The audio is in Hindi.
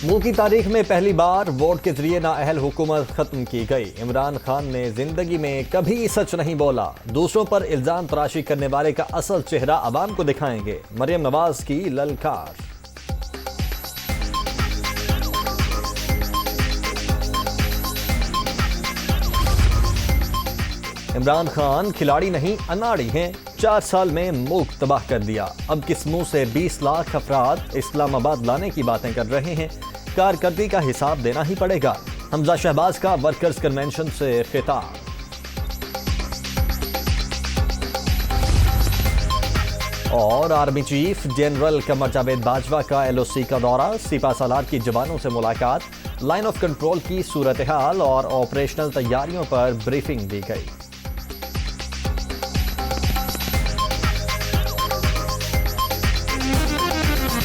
मुल्क की तारीख में पहली बार वोट के जरिए नाअहल हुकूमत खत्म की गई। इमरान खान ने जिंदगी में कभी सच नहीं बोला। दूसरों पर इल्जाम तराशी करने वाले का असल चेहरा अवाम को दिखाएंगे। मरियम नवाज की ललकार। इमरान खान खिलाड़ी नहीं अनाड़ी हैं। 4 साल में मुल्क तबाह कर दिया। अब किस मुंह से 20 लाख अफराद इस्लामाबाद लाने की बातें कर रहे हैं। कारकर्दगी का हिसाब देना ही पड़ेगा। हमजा शहबाज का वर्कर्स कन्वेंशन से खिताब। और army chief general Qamar Javed Bajwa का LOC का दौरा। सिपा सालार की जवानों से मुलाकात। लाइन ऑफ कंट्रोल की सूरत हाल और ऑपरेशनल तैयारियों पर ब्रीफिंग दी गई।